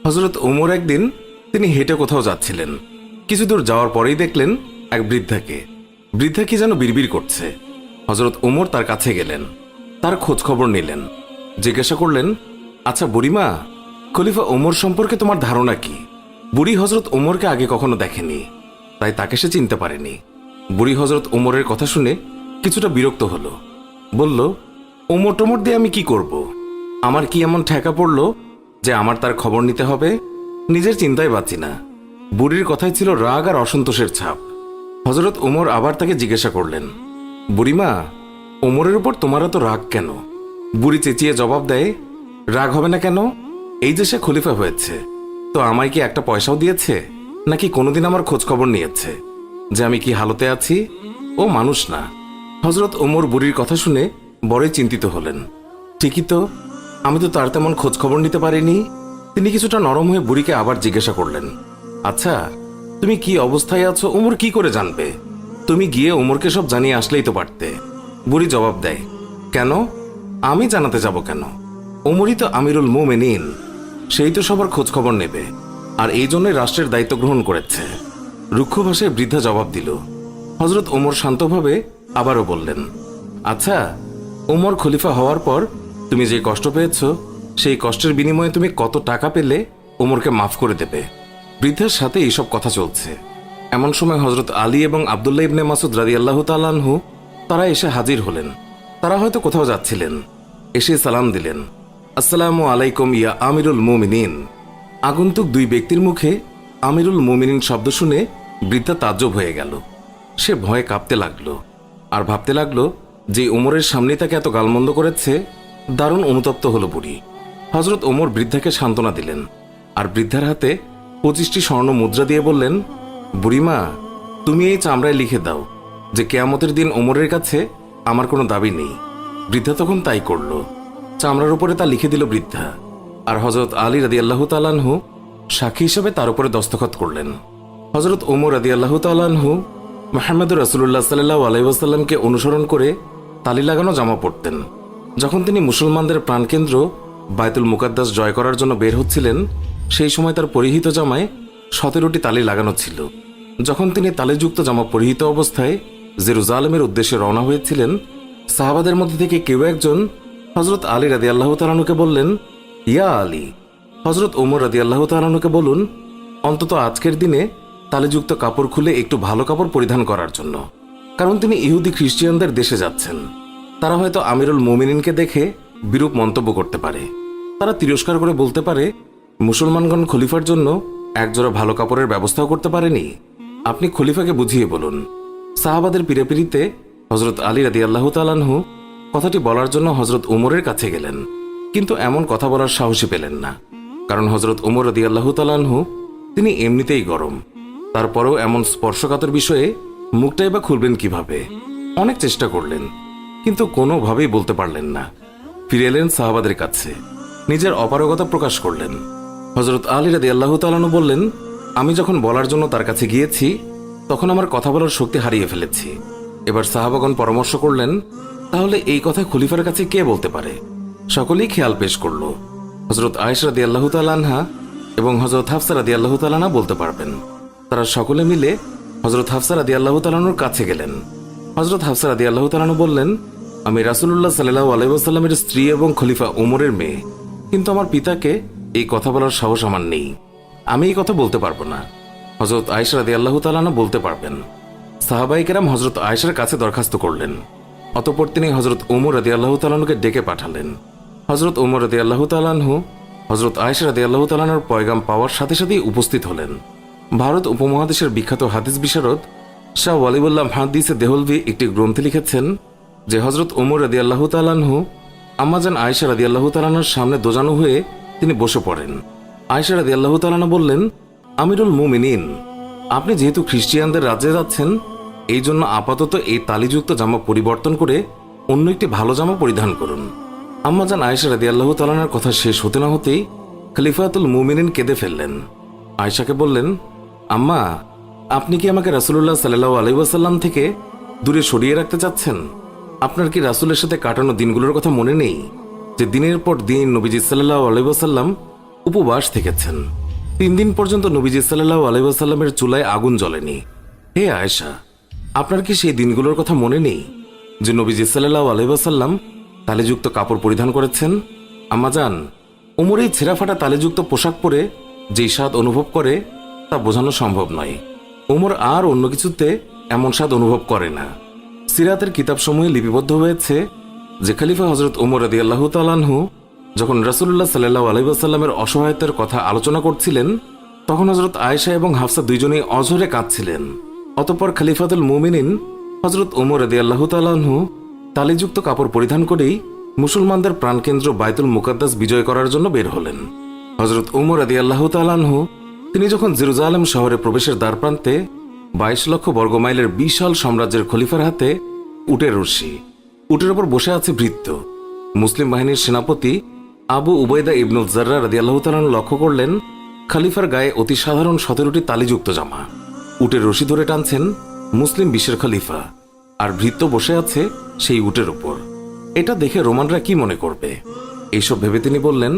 হজরত ওমর একদিন তিনি হেঁটে কোথাও যাচ্ছিলেন। কিছু দূর যাওয়ার পরেই দেখলেন এক বৃদ্ধা কি যেন বিড়বিড় করছে। হজরত ওমর তার কাছে গেলেন, তার খোঁজ খবর নিলেন, জিজ্ঞাসা করলেন, আচ্ছা বুড়িমা, খলিফা ওমর সম্পর্কে তোমার ধারণা কি? বুড়ি হজরত ওমরকে আগে কখনো দেখেনি, তাই তাকে সে চিনতে পারেনি। বুড়ি হজরত ওমরের কথা শুনে কিছুটা বিরক্ত হলো, বলল, ওমর টোমর দিয়ে আমি কি করব? আমার কি এমন ঠেকা পড়ল যে আমার তার খবর নিতে হবে? নিজের চিন্তায় বাঁচি না। বুড়ির কথায় ছিল রাগ আর অসন্তোষের ছাপ। হজরত ওমর আবার তাকে জিজ্ঞাসা করলেন, বুড়িমা, ওমরের উপর তোমার এত রাগ কেন? বুড়ি চেঁচিয়ে জবাব দেয়, রাগ হবে না কেন? এই যে সে খলিফা হয়েছে, তো আমায় কি একটা পয়সাও দিয়েছে? নাকি কোনোদিন আমার খোঁজ খবর নিয়েছে যে আমি কি হালতে আছি? ও মানুষ না। হজরত ওমর বুড়ির কথা শুনে বড়ই চিন্তিত হলেন। ঠিকই তো, আমি তো তার তেমন খোঁজ খবর নিতে পারিনি। তিনি কিছুটা নরম হয়ে বুড়িকে আবার জিজ্ঞাসা করলেন, আচ্ছা, তুমি কি অবস্থায় আছো ওমর কি করে জানবে? তুমি গিয়ে ওমরকে সব জানিয়ে আসলেই তো পারতে। বুড়ি জবাব দেয়, কেন? আমি জানাতে যাব কেন? ওমরই তো আমিরুল মুমিনিন, সেই তো সবার খোঁজ খবর নেবে, আর এই জন্যই রাষ্ট্রের দায়িত্ব গ্রহণ করেছে। রুক্ষ ভাষায় বৃদ্ধা জবাব দিল। হজরত ওমর শান্তভাবে আবারও বললেন, আচ্ছা, ওমর খলিফা হওয়ার পর তুমি যে কষ্ট পেয়েছ, সেই কষ্টের বিনিময়ে তুমি কত টাকা পেলে ওমরকে মাফ করে দেবে? বৃদ্ধার সাথে এইসব কথা চলছে। এমন সময় হজরত আলী এবং আবদুল্লাহ ইবনে মাসুদ রাদিয়াল্লাহু তাআলা আনহু তারা এসে হাজির হলেন। তারা হয়তো কোথাও যাচ্ছিলেন। এসে সালাম দিলেন, আসসালামু আলাইকুম ইয়া আমিরুল মুমিনিন। আগন্তুক দুই ব্যক্তির মুখে আমিরুল মুমিনিন শব্দ শুনে বৃদ্ধা তাজ্জব হয়ে গেল। সে ভয়ে কাঁপতে লাগলো আর ভাবতে লাগলো যে ওমরের সামনে তাকে এত গালমন্দ করেছে। দারুণ অনুতপ্ত হলো বুড়ি। হজরত ওমর বৃদ্ধাকে সান্ত্বনা দিলেন আর বৃদ্ধার হাতে 25টি স্বর্ণ মুদ্রা দিয়ে বললেন, বুড়িমা, তুমি এই চামড়ায় লিখে দাও যে কেয়ামতের দিন ওমরের কাছে আমার কোনো দাবি নেই। বৃদ্ধা তখন তাই করল। চামড়ার উপরে তা লিখে দিল বৃদ্ধা, আর হজরত আলী রাদিয়াল্লাহু তাআলা আনহু সাক্ষী হিসেবে তার উপরে দস্তখত করলেন। হজরত ওমর রাদিয়াল্লাহু তাআলা আনহু মুহাম্মদুর রাসূলুল্লাহ সাল্লাল্লাহু আলাইহি ওয়াসাল্লামকে অনুসরণ করে তালি লাগানো জামা পরতেন। যখন তিনি মুসলমানদের প্রাণকেন্দ্র বায়তুল মুকাদ্দাস জয় করার জন্য বের হচ্ছিলেন, সেই সময় তার পরিহিত জামায় 17টি তালি লাগানো ছিল। যখন তিনি তালিযুক্ত জামা পরিহিত অবস্থায় জেরুজালেমের উদ্দেশ্যে রওনা হয়েছিলেন, সাহাবাদের মধ্যে থেকে কেউ একজন হজরত আলী রাদিয়াল্লাহু তাআলা আনহুকে বললেন, ইয়া আলী, হজরত ওমর রাদিয়াল্লাহু তাআলা আনহুকে বলুন অন্তত আজকের দিনে তালিযুক্ত কাপড় খুলে একটু ভালো কাপড় পরিধান করার জন্য, কারণ তিনি ইহুদি খ্রিস্টিয়ানদের দেশে যাচ্ছেন। তারা হয়তো আমিরুল মুমিনিনকে দেখে বিরূপ মন্তব্য করতে পারে। তারা তিরস্কার করে বলতে পারে, মুসলমানগণ খলিফার জন্য একজোড়া ভালো কাপড়ের ব্যবস্থাও করতে পারেনি। আপনি খলিফাকে বুঝিয়ে বলুন। সাহাবাদের পিড়াপিড়িতে হজরত আলী রাদিয়াল্লাহু তাআলা আনহু কথাটি বলার জন্য হজরত ওমরের কাছে গেলেন, কিন্তু এমন কথা বলার সাহসী পেলেন না, কারণ হজরত ওমর রাদিয়াল্লাহু তাআলা আনহু তিনি এমনিতেই গরম। তারপরেও এমন স্পর্শকাতর বিষয়ে মুখটাই বা খুলবেন কিভাবে? অনেক চেষ্টা করলেন, কিন্তু কোনোভাবেই বলতে পারলেন না। ফিরে এলেন সাহাবাদের কাছে, নিজের অপারগতা প্রকাশ করলেন। হজরত আলী রাদিয়াল্লাহু তাআলা আনহু বললেন, আমি যখন বলার জন্য তার কাছে গিয়েছি তখন আমার কথা বলার শক্তি হারিয়ে ফেলেছি। এবার সাহাবাগণ পরামর্শ করলেন, তাহলে এই কথা খলিফার কাছে কে বলতে পারে? সকলেই খেয়াল পেশ করল হজরত আয়েশা রাদিয়াল্লাহু তাআলা আনহা এবং হজরত হাফসা রাদিয়াল্লাহু তাআলা আনহা বলতে পারবেন। তারা সকলে মিলে হজরত হাফসা রাদিয়াল্লাহু তাআলা আনহুর কাছে গেলেন। হজরত হাফসা রাদিয়াল্লাহু তাআলা আনহু বললেন, আমি রাসূলুল্লাহ সাল্লাল্লাহু আলাইহি ওয়াসাল্লামের স্ত্রী এবং খলিফা ওমরের মেয়ে, কিন্তু আমার পিতাকে এই কথা বলার সাহস আমার নেই। আমি এই কথা বলতে পারবো না। হজরত আয়েশা রাদিয়াল্লাহু তাআলা আনহা বলতে পারবেন। সাহাবায়ে কেরাম হজরত আয়েশার কাছে দরখাস্ত করলেন। অতঃপর তিনি হজরত ওমর রাদিয়াল্লাহু তাআলা আনহুকে ডেকে পাঠালেন। হজরত ওমর রাদিয়াল্লাহু তাআলা আনহু হজরত আয়েশা রাদিয়াল্লাহু তাআলা আনহার পয়গাম পাওয়ার সাথে সাথেই উপস্থিত হলেন। ভারত উপমহাদেশের বিখ্যাত হাদিস বিশারদ শাহ ওয়ালিউল্লাহ মুহাদ্দিস দেহলভি একটি গ্রন্থে লিখেছেন যে হজরত ওমর রাদিয়াল্লাহু তাআলা আনহু আম্মাজান আয়েশা রাদিয়াল্লাহু তাআলা আনহার সামনে দোজানো হয়ে তিনি বসে পড়েন। আয়েশা রাদিয়াল্লাহু তাআলা আনহা বললেন, আমিরুল মুমিনিন, আপনি যেহেতু খ্রিস্টিয়ানদের রাজ্যে যাচ্ছেন, এই জন্য আপাতত এই তালিযুক্ত জামা পরিবর্তন করে অন্য একটি ভালো জামা পরিধান করুন। আম্মাজান আয়েশা রাদিয়াল্লাহু তাআলা আনহার কথা শেষ হতে না হতেই খলিফাতুল মুমিনিন কেঁদে ফেললেন। আয়েশাকে বললেন, আম্মা, আপনি কি আমাকে রাসূলুল্লাহ সাল্লাল্লাহু আলাইহি ওয়াসাল্লাম থেকে দূরে সরিয়ে রাখতে চাচ্ছেন? আপনার কি রাসূলের সাথে কাটানো দিনগুলোর কথা মনে নেই, যে দিনের পর দিন নবীজি সাল্লাল্লাহু আলাইহি ওয়াসাল্লাম উপবাস থেকেছেন। 3 দিন পর্যন্ত নবীজি সাল্লাল্লাহু আলাইহি ওয়াসাল্লামের চুলায় আগুন জ্বলেনি। হে আয়েশা, আপনার কি সেই দিনগুলোর কথা মনে নেই যে নবীজি সাল্লাল্লাহু আলাইহি ওয়াসাল্লাম তালেযুক্ত কাপড় পরিধান করেছেন? আম্মাজান, ওমর এই ছেঁড়াফাটা তালেযুক্ত পোশাক পরে যেই স্বাদ অনুভব করে তা বোঝানো সম্ভব নয়। ওমর আর অন্য কিছুতে এমন স্বাদ অনুভব করে না। সিরাতের কিতাবসমূহে লিপিবদ্ধ হয়েছে যে খলিফা হযরত ওমর রাদিয়াল্লাহু তাআলা আনহু যখন রাসূলুল্লাহ সাল্লাল্লাহু আলাইহি ওয়াসাল্লামের অসহায়তার কথা আলোচনা করছিলেন, তখন হযরত আয়েশা এবং হাফসা দুইজনেই অঝরে কাঁদছিলেন। অতঃপর খলিফাতুল মুমিনিন হযরত ওমর রাদিয়াল্লাহু তাআলা আনহু তালিযুক্ত কাপড় পরিধান করেই মুসলমানদের প্রাণকেন্দ্র বাইতুল মুকাদ্দাস বিজয় করার জন্য বের হলেন। হযরত ওমর রাদিয়াল্লাহু তাআলা আনহু তিনি যখন জেরুজালেম শহরে প্রবেশের দ্বারপ্রান্তে 22 লক্ষ বর্গমাইলের বিশাল সাম্রাজ্যের খলিফার হাতে উটের রশি, উটের ওপর বসে আছে ভৃত্য, মুসলিম বাহিনীর সেনাপতি আবু উবাইদা ইবনুল জাররা রাদিয়াল্লাহু তাআলা লক্ষ্য করলেন খলিফার গায়ে অতি সাধারণ 17টি তালিযুক্ত জামা। উটের রশি ধরে টানছেন মুসলিম বিশ্বের খলিফা, আর ভৃত্য বসে আছে সেই উটের উপর। এটা দেখে রোমানরা কি মনে করবে? এইসব ভেবে তিনি বললেন,